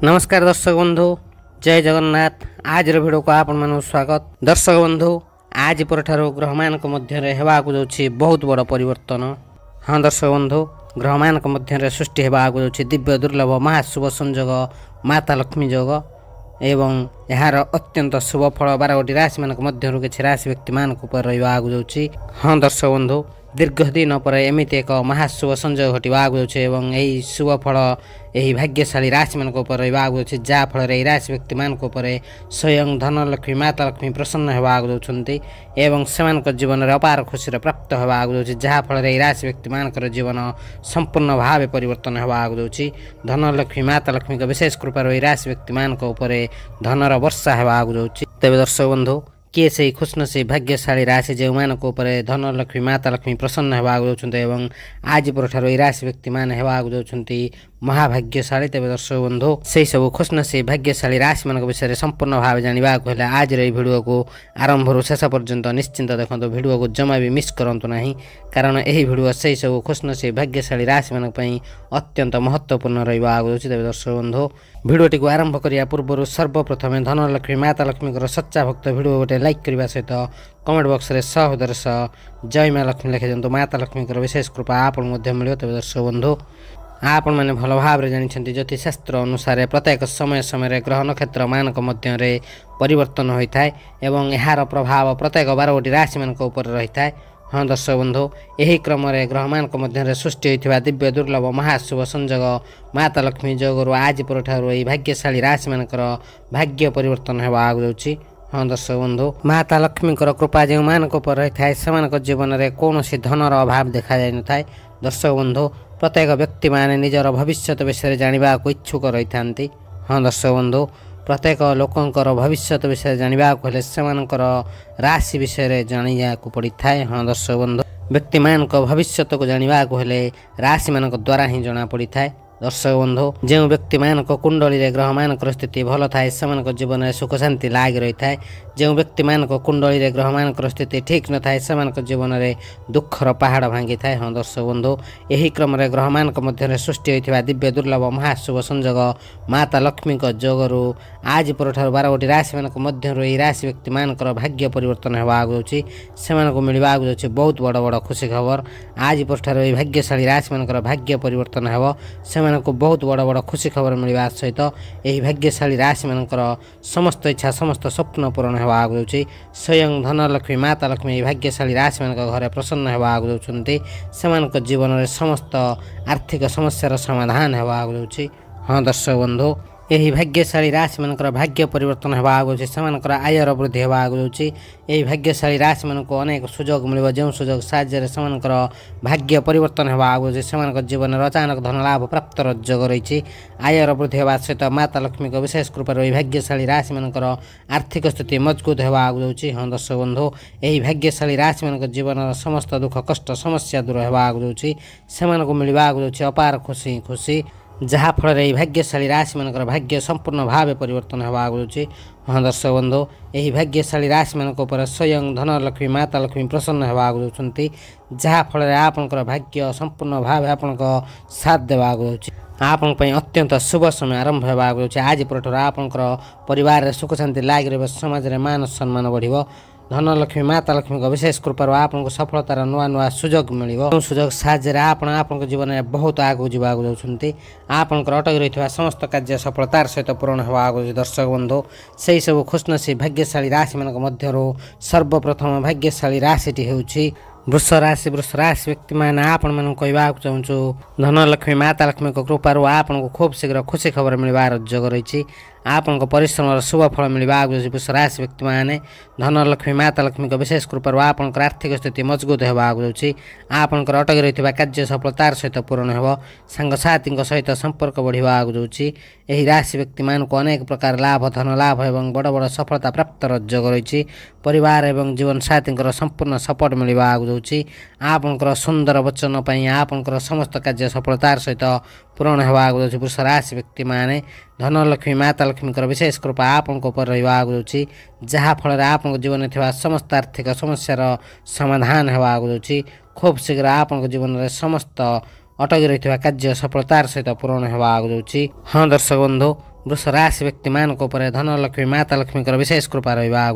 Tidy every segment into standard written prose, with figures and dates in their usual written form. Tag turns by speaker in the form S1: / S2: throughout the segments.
S1: नमस्कार दर्शक बंधु, जय जगन्नाथ। आज भिडियो को आपण मानक स्वागत। दर्शक बंधु, आज पर ग्रह मान मध्य हेबाकु जाउछि बहुत बड़ परिवर्तन। हाँ दर्शक बंधु, ग्रह मान मध्य सृष्टि हेबाकु जाउछि दिव्य दुर्लभ महाशुभ संयोग माता लक्ष्मी योग एवं यार अत्यंत शुभ फल 12 राशि मान मध्य किसी राशि व्यक्ति मान रही जाउछि। हाँ दर्शक बंधु, दीर्घ दिन पर एमती एक महाशुभ संयोग घटवाक यही शुभ फल यही भाग्यशाली राशि मान रही जहाँफल राशि व्यक्ति मान स्वयं धनलक्ष्मी माता लक्ष्मी प्रसन्न होगाक एवं से जीवन में अपार खुशी प्राप्त होगाक जहाँफल राशि व्यक्ति मान जीवन संपूर्ण भाव परिवर्तन होगाक धनलक्ष्मी माता लक्ष्मी विशेष कृपा राशि व्यक्ति मान धनर वर्षा होगाक। तेज दर्शक बंधु, किए से खुशनसीब भाग्यशाली राशि जो मान धनलक्ष्मी माता लक्ष्मी प्रसन्न होगाक एवं आज पर राशि व्यक्ति मान होगाक महाभाग्यशाली। तेज दर्शक बंधु, से सब खुशनसीब भाग्यशाली राशि मान विषय संपूर्ण भाव जानवाक आज भिडियो को आरंभ शेष पर्यंत निश्चिंत देखो। भिडियो को जमा भी मिस करंतु नहीं, कारण यही भिडियो से सब खुशनसीब भाग्यशाली राशि मान अत्यंत महत्वपूर्ण रही। तेज दर्शक बंधु, भिडियोटी को आरंभ करिया पूर्व सर्वप्रथम धनलक्ष्मी माता लक्ष्मी सच्चा भक्त भिडियो गोटे लाइक करने सहित कमेंट बॉक्स रे सहोदर जय माँ लक्ष्मी लिखि दिंतु। माता लक्ष्मी विशेष कृपा आपन मिले। तेज दर्शक बंधु, आपण मैंने भल भाव जानी ज्योतिषशास्त्र अनुसार प्रत्येक समय समय ग्रह नक्षत्र मान मध्य परिवर्तन होता है एवं यार प्रभाव प्रत्येक 12 राशि मान रही है। हाँ दर्शक बंधु, यही क्रम ग्रह मान मध्य सृष्टि होता दिव्य दुर्लभ महाशुभ संयोग माता लक्ष्मी योग आज पर भाग्यशाली राशि मान भाग्य परिवर्तन होगाक जाउछि। हाँ दर्शक बंधु, माता लक्ष्मी कृपा जो मान रही है से जीवन में कौन धनर अभाव देखा जाए न था। दर्शक बंधु, प्रत्येक व्यक्ति माने निजर भविष्य विषय जानवा इच्छुक रही था। हाँ दर्शक बंधु, प्रत्येक लोकंकर भविष्य विषय जानवाक से राशि विषय जाना पड़ी था। हाँ दर्शक बंधु, व्यक्ति मान भविष्य को जानवाक राशि मान द्वारा ही जना पड़ी था। दर्शक बंधु, जो व्यक्ति मान कुंडली ग्रह मान स्थिति भल थाए से जीवन में सुख शांति लाग रही है। जो व्यक्ति मान कुंडली ग्रह मान स्थिति ठीक न थाए से जीवन में दुखर पहाड़ भांगी थाए। हाँ दर्शक बंधु, यही क्रम ग्रह मान मध्य सृष्टि होता दिव्य दुर्लभ महाशुभ संयोग माता लक्ष्मी योग आज पर 12 राशि मान मध्य राशि व्यक्ति मान भाग्य परिवर्तन होगाक से मिलवाक बहुत बड़ बड़ खुशी खबर। आज पर भाग्यशाली राशि मान भाग्य परिवर्तन हो को बहुत बड़ बड़ खुशी खबर मिलवा सहित यही भाग्यशाली राशि मान समस्त इच्छा समस्त स्वप्न पूरण होगाक स्वयं धनलक्ष्मी माता लक्ष्मी भाग्यशाली राशि मान घर प्रसन्न होगाक से जीवन में समस्त आर्थिक समस्यार समाधान होगाक। हाँ दर्शक बंधु, यही भाग्यशाली राशि मान भाग्य परिवर्तन होगाक से आयर वृद्धि होगाक यही भाग्यशाली राशि मान अनेक सुजोग मिल जो सुजोग साहाय्य से भाग्य परिवर्तन होगाक से जीवन में अचानक धन लाभ प्राप्त योग रही। आयर वृद्धि होगा सहित माता लक्ष्मी विशेष कृपा भाग्यशाली राशि मान आर्थिक स्थिति मजबूत होगाक। हाँ दर्शक बंधु, यही भाग्यशाली राशि मान जीवन समस्त दुख कष्ट समस्या दूर होगाक से मिलवाक अपार खुशी खुशी जहाँफल भाग्यशाली राशि मान भाग्य संपूर्ण भाव परिवर्तन होगाक। हाँ दर्शक बंधु, यही भाग्यशाली राशि मान स्वयं धनलक्ष्मी माता लक्ष्मी प्रसन्न होगाक जहाँफल आपणकर भाग्य संपूर्ण भाव आपण साथ देवाक आपण अत्यंत शुभ समय आरंभ होगाक। आज पर आपणकर परिवार सुख शांति लाग रही, समाज में मान सम्मान बढ़ धनलक्ष्मी माता लक्ष्मी विशेष कृपा आपको सफलतार नुआ नुआ सुजोग मिल सुजोग साहाय्य आपण जीवन में बहुत आगू जावाक जाउछन्ति। आपणकर अटकी रही समस्त कार्य सफलतार सहित पूर्ण होगाक। दर्शक बंधु, से सब खुशनसीब भाग्यशाली राशि मान मध्य सर्वप्रथम भाग्यशाली राशिटी होउछि वृष राशि। वृष राशि व्यक्ति मैंने आपण मन कहवाक चाहूँ धनलक्ष्मी माता लक्ष्मी कृपा आपन को खूब शीघ्र खुशी खबर मिलवार योग रही। आपण परिश्रम शुभ फल मिलवाक वृष राशि व्यक्ति मैंने धनलक्ष्मी माता लक्ष्मी विशेष कृपा आपण आर्थिक स्थिति मजबूत होगाक आपणकर अटकी रही कार्य सफलतार सहित पूर्ण हो सांगसाथी सहित संपर्क बढ़ाक यही राशि व्यक्ति मान को अनेक प्रकार लाभ धन लाभ एवं बड़ बड़ सफलता प्राप्त योग रही। परिवार एवं जीवन साथी संपूर्ण सपोर्ट मिलवाक आपणकर सुंदर वचन आपणकर समस्त कार्य सफलतार सहित पूर्ण होगाक वृष राशि व्यक्ति मैंने धनलक्ष्मी माता लक्ष्मी विशेष कृपा आपण रही जहाँफल आप जीवन में समस्त आर्थिक समस्यार समाधान होगाक खूब शीघ्र आपण जीवन में समस्त अटकी रही कार्य सफलतार सहित पूर्ण होगाक। हाँ दर्शक बंधु, वृष राशि व्यक्ति मान धनलक्ष्मी माता लक्ष्मी विशेष कृपा रहा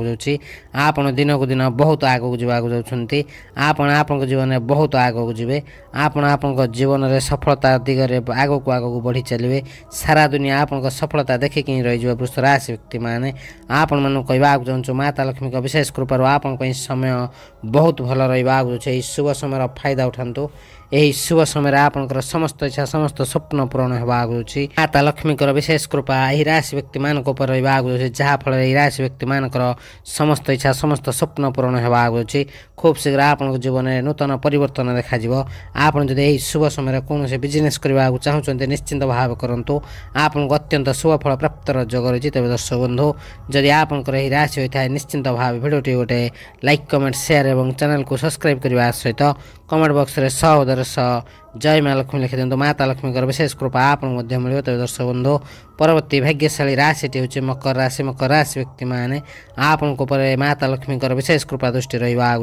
S1: आपण दिन को दिन बहुत आगक जाऊँच आपण जीवन में बहुत आगक जी आपण जीवन में सफलता दिगरे आगक आगक बढ़ी चलिए सारा दुनिया आपण सफलता देखिक ही रही वृष राशि व्यक्ति मैंने आपण मन कहवाक चाहूँ माता लक्ष्मी विशेष कृपा आपण समय बहुत भल रहा शुभ समय फायदा उठातु यही शुभ समय आपंकर समस्त इच्छा समस्त स्वप्न पूरण होगा माता लक्ष्मी विशेष कृपा यही राशि व्यक्ति मान रहा जहाँफल राशि व्यक्ति मानकर समस्त इच्छा समस्त स्वप्न पूरण होगा खूब शीघ्र आपन जीवन में नूतन परिवर्तन देखा आपन जब यही शुभ समय कौन से बिजनेस करने को चाहते निश्चिंत भाव करूँ आपको अत्यंत शुभ फल प्राप्त योग रही तेज दर्शक बंधु जदि आपंकर यही राशि होता है निश्चिंत भाव भिडियोटी गोटे लाइक कमेंट शेयर और चैनल को सब्सक्राइब करने सहित कमेंट बॉक्स रे सहोदर जय माँ लक्ष्मी लिखि दिखाँ माता लक्ष्मी विशेष कृपा आपको मिले तेज दर्शक बंधु परवर्ती भाग्यशाली राशिटी हूँ मकर राशि व्यक्ति मैंने आपण माता लक्ष्मी विशेष कृपा दृष्टि रहा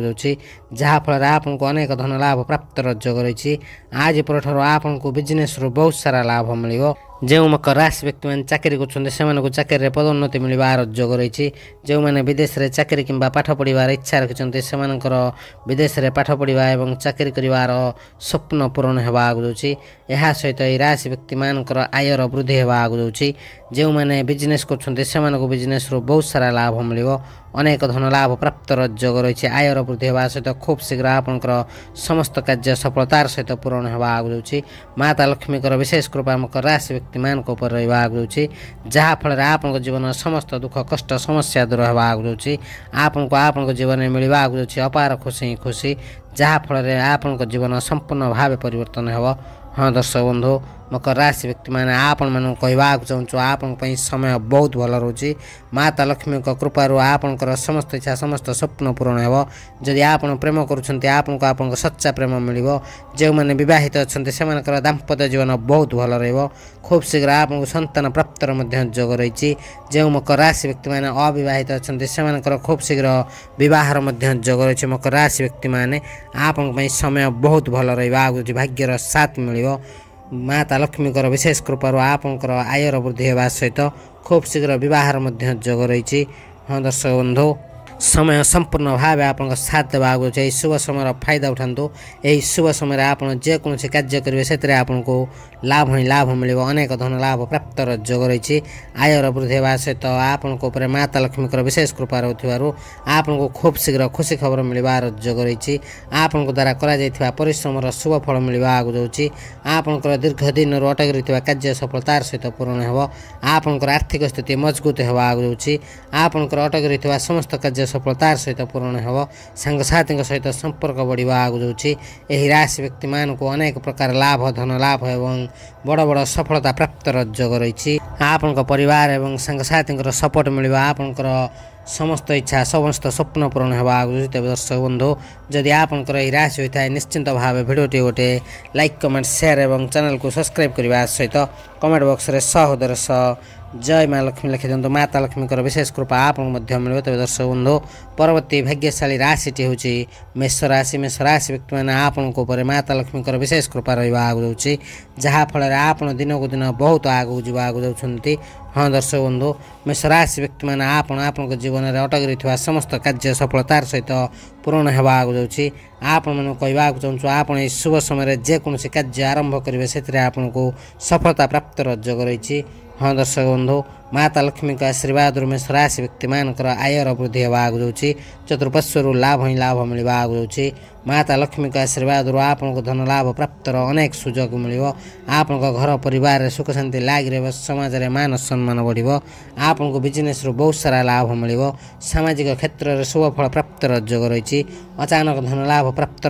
S1: जहाँफल आपको अनेक धन लाभ प्राप्त योग रही आज पर आपन को बिजनेस रू बहुत सारा लाभ मिले जो मकर राशि व्यक्ति मैंने चाकरी कर चाकरी पदोन्नति मिलवार योग रही जो मैंने विदेश में चाकरी किंबा पाठ पढ़ार इच्छा रखिंट से विदेश में पाठ पढ़ा और चाकरी कर स्वप्न पूरण होगा यह सहित यह राशि व्यक्ति मानकर आयर वृद्धि होगा जो मैंने बिजनेस कर बिजनेस रू बहुत सारा लाभ मिले अनेक धन लाभ प्राप्त योग रही आयर वृद्धि होगा सहित खूब शीघ्र आपंकर समस्त कार्य सफलतार सहित पूरण होगा माता लक्ष्मी विशेष कृपा मकर राशि व्यक्ति मान रहा जहाँफल आप जीवन समस्त दुख कष्ट समस्या दूर होगा आपको जीवन में मिलवा अपार खुशी जहाँफल आपन जीवन संपूर्ण भाव परिवर्तन हो। हाँ दर्शक बंधु मकर राशि व्यक्ति मैंने आपण मन कहवाक चाहूँ आपण समय बहुत भल रोचे माता लक्ष्मी कृपारू आपंकर समस्त इच्छा समस्त स्वप्न पूरण हो जदि आप प्रेम करुँच सच्चा प्रेम मिल जो मैंने बहित अच्छा से दाम्पत्य जीवन बहुत भल रही खूब शीघ्र आपको संतान प्राप्त योग रही जो मकर राशि व्यक्ति मैंने अविवाहित अच्छा से खूब शीघ्र बहार योग रही मकर राशि व्यक्ति मैंने आपण समय बहुत भल रहा भाग्यर साथ मिल माता लक्ष्मी विशेष कृपारू आपंकर आयर वृद्धि होगा सहित खूब शीघ्र बहार योग रही। हाँ दर्शक बंधु समय संपूर्ण भाव आप साथ देवा शुभ समय फायदा उठातु यही शुभ समय आप जेकोसी कार्य करेंगे से आपको लाभ ही लाभ मिले अनेक धन लाभ प्राप्त योग रही आयर वृद्धि होगा सहित आपको माता लक्ष्मी विशेष कृपा आपको खूब शीघ्र खुशी खबर मिलवार योग रही आपन द्वारा कर परिश्रम शुभ फल मिलवा जाऊँगी आपंकर दीर्घ दिन अटक रही कार्य सफलतार सहित पूरण हो आपंकर आर्थिक स्थिति मजबूत होगा आपंकर अटक रही समस्त कार्य सफलतार सहित पूरण हो सांगसाथी सहित संपर्क बढ़ा आगे यही राशि व्यक्ति मान को अनेक प्रकार लाभ धन लाभ एवं बड़ बड़ सफलता प्राप्त योग रही आपण परिवार एवं सांगसाथी सपोर्ट मिलवा आपंकर समस्त इच्छा समस्त स्वप्न पूरण होगा तेज दर्शक बंधु जदि आपंकर यह राशि होता है निश्चिंत भाव भिडियोटी गोटे लाइक कमेंट शेयर और चैनल को सब्सक्राइब करने सहित कमेंट बॉक्स रे सहोदर जय माँ लक्ष्मी लिखि दिखाँ माता लक्ष्मी विशेष कृपा आपको मिले तेज दर्शक बंधु परवर्ती भाग्यशाली राशिटी हूँ मेष राशि व्यक्ति मैंने आपको माता लक्ष्मी विशेष कृपा रहा जहाँफल आप दिन को दिन बहुत आगू जाऊँच। हाँ दर्शक बंधु मेष राशि व्यक्ति मैंने आपण जीवन में अटक रही समस्त कार्य सफलतार सहित पूरण होगा जाऊँगी आपण कहवाक चाहूँ आप शुभ समय जेकोसी कार्य आरंभ करेंगे से आपको सफलता प्राप्त योग रही। हाँ दर्शक बंधु माता लक्ष्मी आशीर्वाद मेष राशि व्यक्ति मानकर आयर वृद्धि होगा जाऊँगी चतुर्पश्वर लाभ ही लाभ मिलवा जाऊँगी माता लक्ष्मी आशीर्वाद आपको धन लाभ प्राप्त अनेक सुजोग मिले आपण घर परिवार सुख शांति लग रही समाज में मान सम्मान बढ़ आपको बिजनेस रू बहुत सारा लाभ मिले सामाजिक क्षेत्र में शुभ फल प्राप्त योग रही अचानक धन लाभ प्राप्त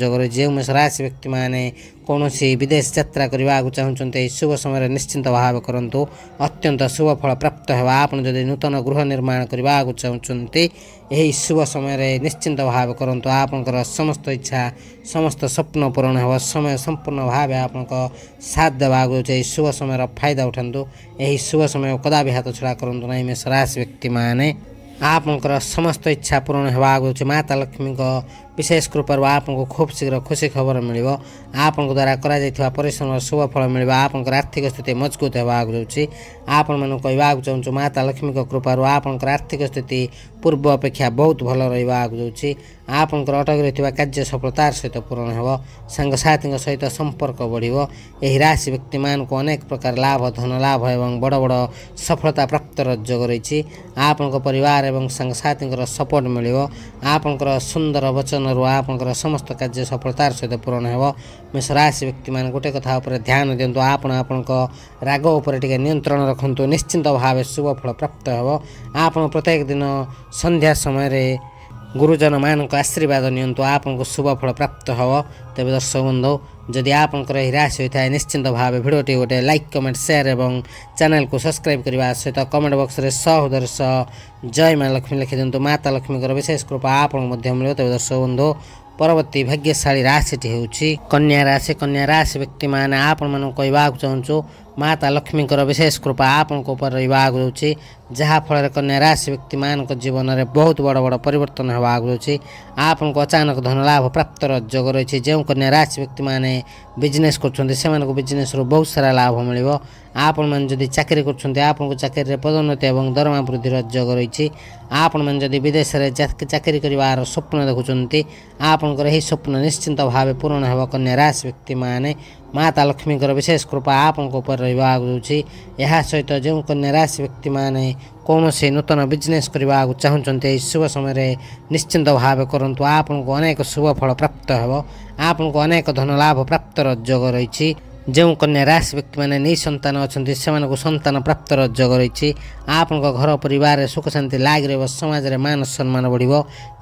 S1: योग रही जो मेष राशि व्यक्ति मैंने कौन विदेश यात्रा करने को चाहते शुभ समय निश्चिंत भाव करूँ अत्यंत शुभ फल प्राप्त होगा आप जब नूतन गृह निर्माण करने को चाहते यही शुभ समय निश्चिंत भाव करूँ आपंकर समस्त इच्छा समस्त स्वप्न पूरण हो समय संपूर्ण भाव आप साथ देवा शुभ समय फायदा उठातु यही शुभ समय कदा भी हाथ छड़ा करूँ ना मेष राशि व्यक्ति मैंने आपंकर समस्त इच्छा पूरण होगा माता लक्ष्मी विशेष कृपार आपको खूब शीघ्र खुशी खबर मिल आपण द्वारा कर परिश्रम शुभ फल मिल आप आर्थिक स्थिति मजबूत होगा जाऊँगी आपण मैं कहवाक चाहूँ माता लक्ष्मी कृपार आपण आर्थिक स्थिति पूर्व अपेक्षा बहुत भल रहा जाऊँगी आपंकर अटकी रही कार्य सफलतार सहित पूरण हो सांगसाथी सहित संपर्क बढ़ यही राशि व्यक्ति मान को अनेक प्रकार लाभ धन लाभ एवं बड़ बड़ सफलता प्राप्त योग रही आपण परिवार एवं सांगसाथी सपोर्ट मिल आपंकर सुंदर वचन रू आपंकर समस्त कार्य सफलतार सहित पूरण हो मेष राशि व्यक्ति मान गोटे कथा उपर ध्यान दिंतु आपण राग उपर टिके नियंत्रण रखु निश्चिंत भाव शुभ फल प्राप्त हो आप प्रत्येक दिन संध्या समय गुरुजन मान आशीर्वाद नियंतु आपको शुभ फल प्राप्त हो तेज दर्शक बंधु जदि आपंकर राशि होता है निश्चिंत भाव भिडटी गोटे लाइक कमेंट शेयर एवं चैनल को सब्सक्राइब करने सहित कमेंट बॉक्स रे सहोदर जय माँ लक्ष्मी लिखि दिंतु माता लक्ष्मी विशेष कृपा आपको मिले तेज दर्शक बंधु परवर्ती भाग्यशाली राशि होउछि कन्या राशि व्यक्ति माने आपण मन कहवाक चाहूँ माता लक्ष्मी विशेष कृपा आपण ऊपर रहा जाऊँगी जहाँ फल कन्या राशि व्यक्ति मान जीवन में बहुत बड़ बड़ परिवर्तन होगा जाऊँगी आपको अचानक धन लाभ प्राप्त योग रही जो कन्या राशि व्यक्ति माने बिजनेस कर बिजनेस रू बहुत सारा लाभ मिल आपण मैंने जदि चाकरी कर चाकरी पदोन्नति और दरमा वृद्धि योग रही आपण मैंने जदि विदेश में चाकरी कर स्वप्न देखुं आपंकर यही स्वप्न निश्चिंत भाव पूर्ण हो कन्या राशि व्यक्ति माने माता लक्ष्मी विशेष कृपा आपण ऊपर रहा जाऊँगी यह सहित जो कन्या राशि व्यक्ति माने कौन से नूतन बिजनेस करने को चाहते शुभ समय निश्चिंत भाव करूँ आपको अनेक शुभ फल प्राप्त हो आपको अनेक धन लाभ प्राप्त योग रही जो कन्या राशि व्यक्ति मैंने निसंतान अच्छा से संतान प्राप्त योग रही आप घर परिवार सुख शांति लाग रहा समाज में मान सम्मान बढ़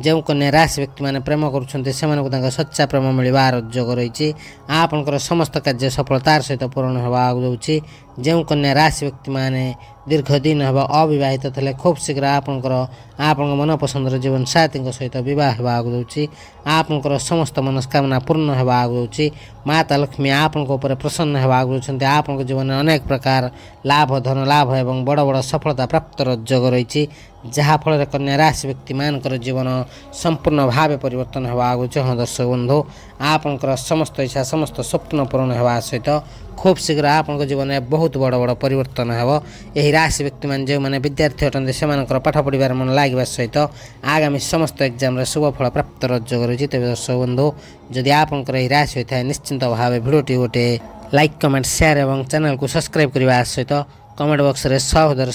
S1: जो कन्या राशि व्यक्ति मैंने प्रेम कर सच्चा प्रेम मिलवार योग रही आपंकर समस्त कार्य सफलतार सहित पूर्ण होगा जाऊँगी जो कन्या राशि व्यक्ति मैंने दीर्घ दिन हम अविवाहित थे खूब शीघ्र आपण मन पसंदर जीवन साथी सहित बह जाऊँगी आपंकर समस्त मनस्कामना पूर्ण होगा जाऊँगी माता लक्ष्मी आपण प्रसन्न होगा जाऊँच आपण जीवन में अनेक प्रकार लाभ धन लाभ एवं बड़ बड़ सफलता प्राप्त योग रही जहाँ फल कन्या राशि व्यक्ति मान जीवन संपूर्ण भाव परिवर्तन होगा हाँ दर्शक बंधु आपंकर समस्त इच्छा समस्त स्वप्न पूर्ण होगा सहित खूब शीघ्र आपंक जीवन में बहुत बड़ बड़ परिवर्तन हो यही राशि व्यक्ति मान जो मैंने विद्यार्थी अच्छा से पाठ पढ़ार मन लगे सहित आगामी समस्त एग्जाम शुभ फल प्राप्त योग रही तेज दर्शक बंधु जदि आपंकर यही राशि होता है निश्चिंत भाव भिडटी गोटे लाइक कमेंट शेयर एवं चैनल को सब्सक्राइब करने सहित कमेंट बॉक्स रे सहोदर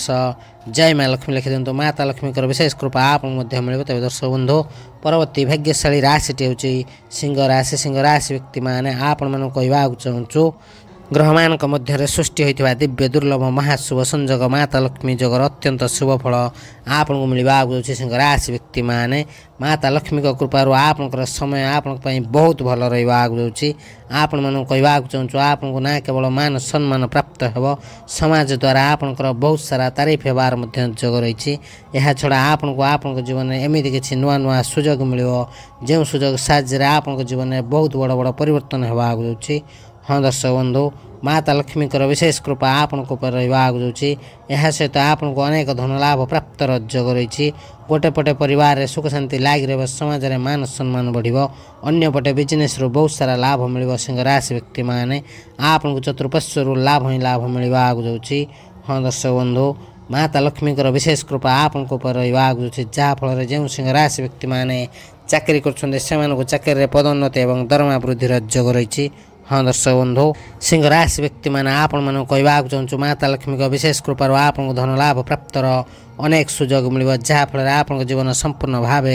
S1: जय माँ लक्ष्मी लिखि दिंतु माता लक्ष्मी विशेष कृपा आपको मिले तेज दर्शक बंधु परवर्ती भाग्यशाली राशि हूँ सिंह राशि व्यक्ति माने आपण मन कहवाक चाहूँ ग्रह मान मध्य सृष्टि होता दिव्य दुर्लभ महाशुभ संजोग माता लक्ष्मी जोगर अत्यंत शुभ फल आपको मिलवा जाऊँगी सिंह राशि व्यक्ति माने माता लक्ष्मी कृपार आपंकर समय आपण बहुत भल रहा जाऊँगी आपण मन कहवाक चाहूँ आपको ना केवल मान सम्मान प्राप्त हो समाज द्वारा आपंकर बहुत सारा तारीफ होबार योग रही यह छड़ा आपको जीवन में एमती किसी नुआ नुआ सुजोग मिल जो सुजोग साहाय्य आपण जीवन में बहुत बड़ बड़ परिवर्तन होगा जाऊँगी हाँ दर्शक बंधु माता लक्ष्मी विशेष कृपा आपण ऊपर रहा जाऊँगी यह सहित आपको अनेक धन लाभ प्राप्त योग रही गोटे पटे परिवार में सुख शांति लाग रहा समाज में मान सम्मान बढ़ अन्य पटे बिजनेस रू बहुत सारा लाभ मिल सिंह राशि व्यक्ति माने आपको चतुर्पश्य लाभ ही लाभ मिलवा जाऊँगी हाँ दर्शक बंधु माता लक्ष्मी विशेष कृपा आपण ऊपर रहा जाऊँगी जहाँ फल जो सिंह राशि व्यक्ति माने चाकरी कर चाकरी पदोन्नति और दरमा वृद्धि योग रही हाँ दर्शक बंधु सिंह राशि व्यक्ति मैंने आपण मन कहवाक चाहूँ माता लक्ष्मी विशेष कृपार आपको धन लाभ प्राप्त अनेक सुजोग मिल जहाँ फल आप जीवन संपूर्ण भाव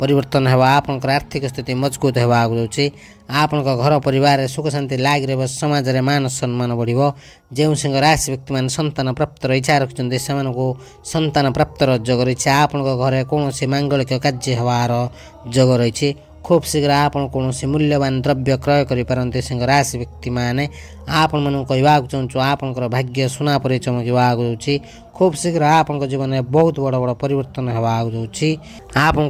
S1: परिवर्तन हो आपंकर आर्थिक स्थिति मजबूत होगा जाऊँगी आपण घर परिवार सुख शांति लाग रहा समाज में मान सम्मान बढ़ जो सिंह राशि व्यक्ति मैंने संतान प्राप्त इच्छा रखिंट से संतान प्राप्त योग रही आपण घर कौन मांगलिक कार्य होवार योग रही खूब शीघ्र आप कौन मूल्यवान द्रव्य क्रय करें सिंह राशि व्यक्ति माने आपण मन कहवाक चाहूँ आपंकर भाग्य सुना पर चमकवा जाऊँगी खूब शीघ्र आपन जीवन में बहुत बड़ बड़ परिवर्तन होगा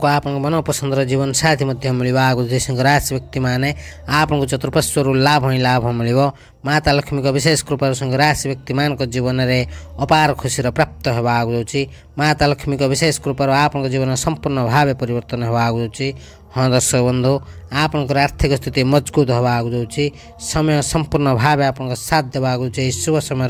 S1: आपन मनपसंद जीवन साथी मिलवा राशि व्यक्ति मैंने आपन चतुर्पार्श्वर लाभ ही लाभ मिल माता लक्ष्मी विशेष कृपा राशि व्यक्ति मान जीवन में अपार खुशी प्राप्त होगा माता लक्ष्मी विशेष कृपा आपन जीवन संपूर्ण भाव परिवर्तन होगा हाँ दर्शक बंधु आपनकर आर्थिक स्थिति मजबूत होगा समय संपूर्ण भाव आपन साथ देवा शुभ समय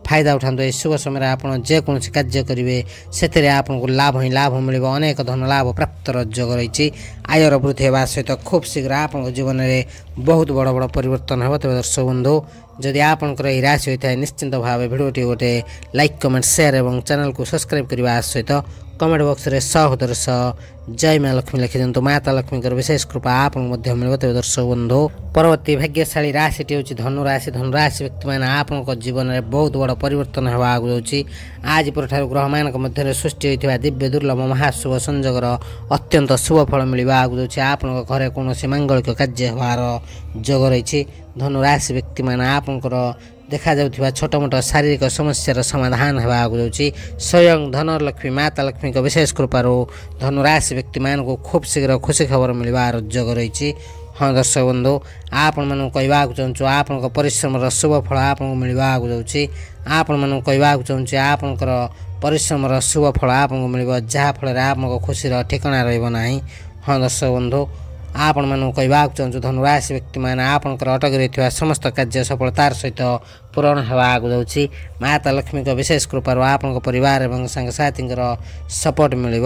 S1: फायदा उठाते शुभ समय आप जेकोसी कार्य करेंगे से आपको लाभ ही लाभ मिल अनेक धन लाभ प्राप्त योग रही आयर वृद्धि होगा सहित खूब शीघ्र आप जीवन में बहुत बड़ बड़ परिवर्तन हो तेज दर्शक बंधु जदि आपंकर यह राशि होता है निश्चिंत भाव भिडियोटी गोटे लाइक कमेंट शेयर और चैनल को सब्सक्राइब करने सहित कमेंट बॉक्स रे सहोदर जय माँ लक्ष्मी लिखि दिंतु माता लक्ष्मी विशेष कृपा आप मिल तेज दर्शक बंधु परवर्ती भाग्यशाली राशि हूँ धनुराशि व्यक्ति मैंने आप जीवन में बहुत बड़ परिवर्तन होगा आज पर ग्रह मान मध्य सृष्टि होता दिव्य दुर्लभ महाशुभ संजोगर अत्यंत शुभ फल मिलवा आप घरे कौन मांगलिक कार्य होवार योग रही धनुराशि व्यक्ति मैंने आपंकर देखा जाउथिबा छोट मोट शारीरिक समस्या समाधान होगा स्वयं धनलक्ष्मी माता लक्ष्मी विशेष कृपा धनुराशि व्यक्ति मान को खूब शीघ्र खुशी खबर मिलवार योग रही हाँ दर्शक बंधु आपण मन कहवाक चाहूँ आपण परिश्रम शुभ फल आपको मिलवाक जाऊँगी आपण मन कहवाक चाहूँ आपंकर परिश्रम शुभ फल आपको मिल जहाँफल आप खुशी ठिकाना रहा हाँ दर्शक बंधु आपण मानू कहवाक चाहूँ धनुराशि व्यक्ति मैंने आपंकर अटक रही समस्त कार्य सफलतार सहित पूरण होगा माता लक्ष्मी विशेष कृपा आप परिवार और सांगसाथी सपोर्ट मिल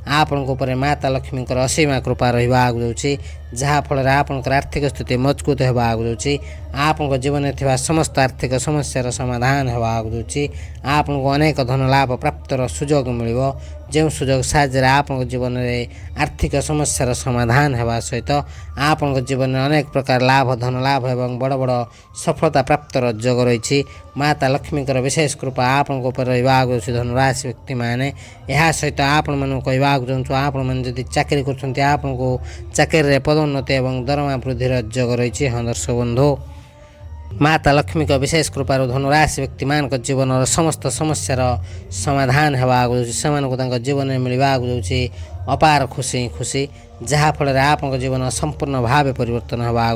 S1: आपण माता लक्ष्मी असीमा कृपा रही जहाँफल आपंकर आर्थिक स्थिति मजबूत होगा आप जीवन में समस्त आर्थिक समस्या समाधान होगा आपको अनेक धन लाभ प्राप्त सुजोग मिल जो सुजोग साहाय्य आप जीवन में आर्थिक समस्या समाधान होगा सहित आप जीवन में अनेक प्रकार लाभ धन लाभ एवं बड़ बड़ सफलता प्राप्त योग रही माता लक्ष्मी विशेष कृपा आपण रहा धनुराशि व्यक्ति मैंने यह सहित आपण मन कहवाक चाहूँ आपण मैंने चाकरी कर चाकरी पदोन्नति और दरमा वृद्धि योग रही हाँ दर्शक बंधु माता लक्ष्मी विशेष कृपा धनुराशि व्यक्ति मान जीवन समस्त समस्यार समाधान होगा जीवन में मिलवाक अपार खुशी खुशी जहाँफल आप जीवन संपूर्ण भाव परिवर्तन होगा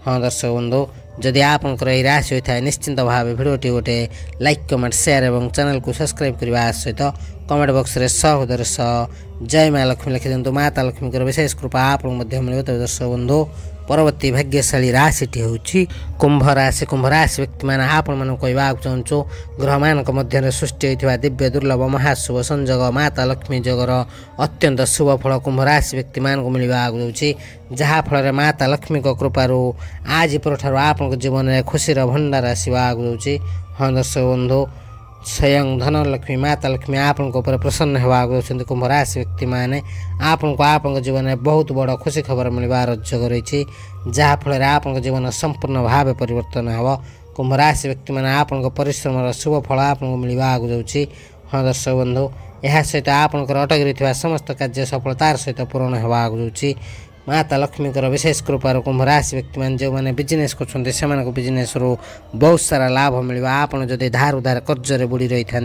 S1: हाँ दर्शक बंधु जदि आपंकर यह राशि होता है निश्चिंत भाव भिडियोटी गोटे लाइक कमेंट शेयर और चैनल को सब्सक्राइब करने सहित कमेंट बॉक्स रे सहोदर जय माँ लक्ष्मी लिखि दिंतु माता लक्ष्मी विशेष कृपा आप मिल तेज दर्शक बंधु परवर्ती भाग्यशाली राशि हूँ कुंभ राशि व्यक्ति मैंने आपण कहवाक चाहूँ ग्रह मान मध्य सृष्टि होता दिव्य दुर्लभ महाशुभ संजोग माता लक्ष्मी जोगर अत्यंत शुभ फल कुंभ राशि व्यक्ति मान को मिलवा जहाँफल माता लक्ष्मी कृपा आज पर आप जीवन में खुशी भंडार आसवाक हाँ दर्शक बंधु स्वयं धनलक्ष्मी माता लक्ष्मी आपण प्रसन्न होगा कुंभ राशि व्यक्ति मैंने आप जीवन में बहुत बड़ खुशी खबर मिलवार योग रही जहाँफल आप जीवन संपूर्ण भाव परिवर्तन हो कुंभ राशि व्यक्ति मैंने आप परिश्रम शुभ फल आपको मिलवाक जाऊँगी हाँ दर्शक बंधु यह सहित आपंकर अटक रही समस्त कार्य सफलतार सहित पूरण होगा जाऊँगी माता लक्ष्मी विशेष कृपा कुंभ राशि व्यक्ति मैंने जो मैंने बिजनेस कर बिजनेस बहुत सारा लाभ मिल आपड़ जदि धार उधार कर्जरे बुड़ी रही था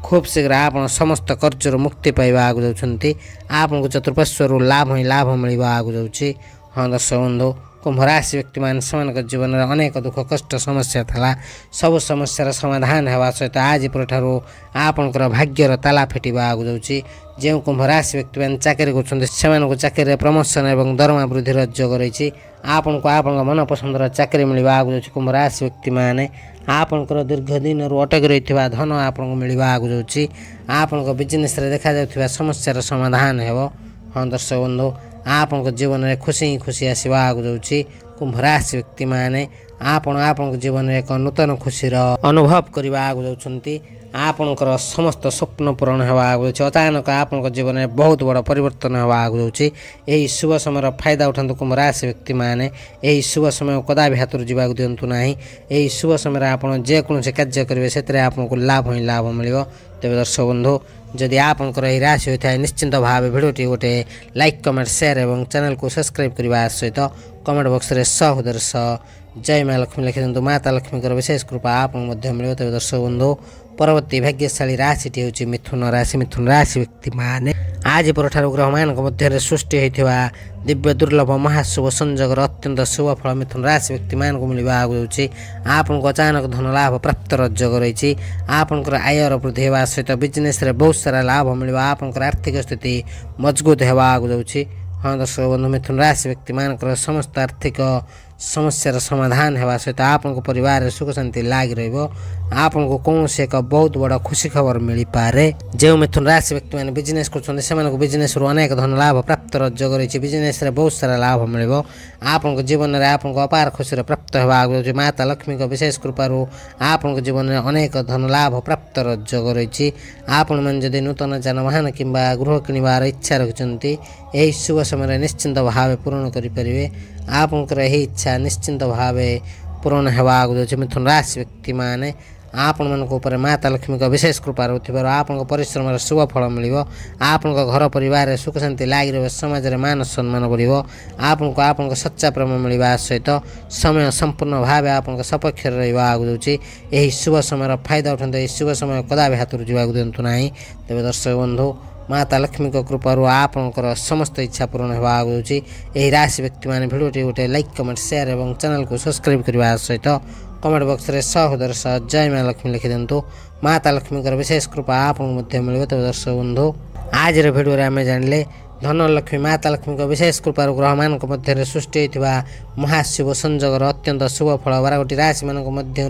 S1: खूब शीघ्र आप समस्त कर्जर मुक्ति पाइबाक जाऊँगी आपको चतुर्पार्श्वर लाभ ही लाभ मिलवाक जाऊँगी हाँ दर्शक बंधु कुंभ राशि व्यक्ति मैंने जीवन में अनेक दुख कष्ट समस्या था सब समस्यार समाधान होगा सहित आज पर आपंकर भाग्यर ताला फिटवाक जाऊँगी जो कुंभ राशि व्यक्ति मैंने चाकरी कर चाकरी प्रमोशन और दरमा वृद्धि योग रही आपको आप मनपसंद चाकरी मिलवाक जाऊँगी कुंभ राशि व्यक्ति मैंने आपंकर दीर्घ दिन अटक रही धन आपको मिलवाक जाऊँगी आपंक बिजनेस देखा जाउथिबा समस्यार समाधान हो हाँ दर्शक बंधु आप जीवन में खुशी खुशी आसवाक जाऊँगी कुंभ राशि व्यक्ति मैंने आप जीवन में एक नूतन खुशी अनुभव करने जाऊँगी आपंकर समस्त स्वप्न पूरण होगा अचानक आप जीवन में बहुत बड़ परिवर्तन होगा यही शुभ समय फायदा उठातु कुंभ राशि व्यक्ति मैंने यही शुभ समय कदा भी हाथ जावाक दिंतु ना यही शुभ समय आप जेकोसी कार्य करेंगे से आपको लाभ ही लाभ मिल तेज दर्शक बंधु जदि आपंकर यह राशि होता है निश्चिंत भाव भिडियोटी गोटे लाइक कमेंट शेयर और चैनल को सब्सक्राइब करने सहित कमेंट बॉक्स रे सहोदर जय माँ लक्ष्मी लिखि दिंतु माता लक्ष्मी विशेष कृपा आप मिल तेज दर्शक बंधु परवर्ती भाग्यशाली राशिटी होची मिथुन राशि। मिथुन राशि व्यक्ति माने आज परठारु ग्रह मानक मध्य सृष्टि होइथिबा दिव्य दुर्लभ महाशुभ संजोगर अत्यंत शुभ फल मिथुन राशि व्यक्ति मान को मिलवा आगुची। आपन को अचानक धन लाभ प्राप्त योग रही। आपनकर आयर वृद्धि हेबा सहित बिजनेस रे बहुत सारा लाभ मिलवा। आपनकर आर्थिक स्थिति मजबूत हेबा आगु जाउची। हाँ दर्शक बंधु मिथुन राशि व्यक्ति मानकर समस्त आर्थिक समस्यार समाधान हेबा सहित आपन परिवार सुख शांति लाग रहिबो। आपन को कौन से एक बहुत बड़ा खुशी खबर मिली पारे। जो मिथुन राशि व्यक्ति माने बिजनेस करछन सेमान को बिजनेस रो अनेक धन लाभ प्राप्त योग रही। बिजनेस रे बहुत सारा लाभ मिलिबो। आपन को जीवन रे आपन को अपार खुशी प्राप्त हेबा आगु माता लक्ष्मी को विशेष कृपा रो आपन को जीवन रे अनेक धन लाभ प्राप्त योग रही। आपन मन जदि नूतन जानवाहन किंबा गृह किनिबार इच्छा रखिसंती एही शुभ समय निश्चिंत भाव पूर्ण करि परिबे। आपनकर एही इच्छा निश्चिंत भाव पूर्ण हेबा आगु मिथुन राशि व्यक्ति माने आपण मन ऊपर माता लक्ष्मी का विशेष कृपा रहथिबार आपन परिश्रम शुभ फल मिलिबो। आपन घर परिवार सुख शांति लाग रहिबो। समाज रे मान सम्मान बढ़िबो। आपन सच्चा प्रेम मिलवा सहित समय संपूर्ण भाव आपन सपक्ष रहिबा आगु जाउची। एही शुभ समय फायदा उठंते एही शुभ समय कदापि हाथ रुजिबाकु दियंतु नाही। तेबे दर्शक बंधु माता लक्ष्मी को कृपारू आपनकर समस्त इच्छा पूर्ण हेबा आगु जाउची। एही राशि व्यक्ति माने भिडियोटी गोटे लाइक कमेंट शेयर एवं चैनल को सब्सक्राइब करबा सहित कमेंट बॉक्स रे सहोदर सह जय मां लक्ष्मी लिखि दियंतु। माता लक्ष्मी कर विशेष कृपा आपन मध्य मिलिबो। तो दर्शक बंधु आज रे भिडियो रे आमे जानले धन लक्ष्मी माता लक्ष्मी को विशेष कृपा ग्रह मान मध्य सृष्टि होइथिबा महाशुभ संजोगर अत्यंत शुभ फल 12 राशि मान मध्य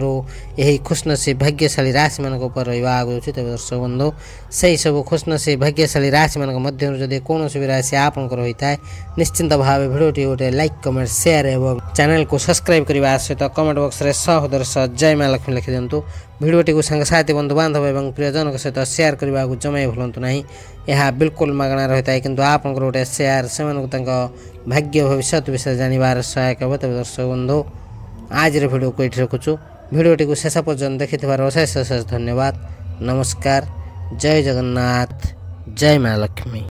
S1: यही खुशनसीब भाग्यशाली राशि मान ऊपर रहिबा आगु अछि। तेबे दर्शक बंधु सही सब खुशनसीब भाग्यशाली राशि मान मध्य जदि कौन भी राशि आपनकर होइताय निश्चिंत भाव भिडियोटी गोटे लाइक कमेंट शेयर एवं चैनल को सब्सक्राइब करबा सहित कमेंट बॉक्स रे सहोदर सह जय मां लक्ष्मी लिखि दियंतु। भिडियोटी को सांगसाथी बंधु बांधव एवं प्रियजन के सहित शेयर करबा को जमै भूलंतु नाही। यह बिल्कुल मागଣା रहता किंतु आपनकर गोटे शेयर से भाग्य भविष्य विषय जानवर सहायक हे। तेज दर्शक बंधु आज भिडियो को ये रखुचु। भिडियोटी को शेष पर्यंत देखि अशेष अशेष धन्यवाद। नमस्कार। जय जगन्नाथ। जय मां लक्ष्मी।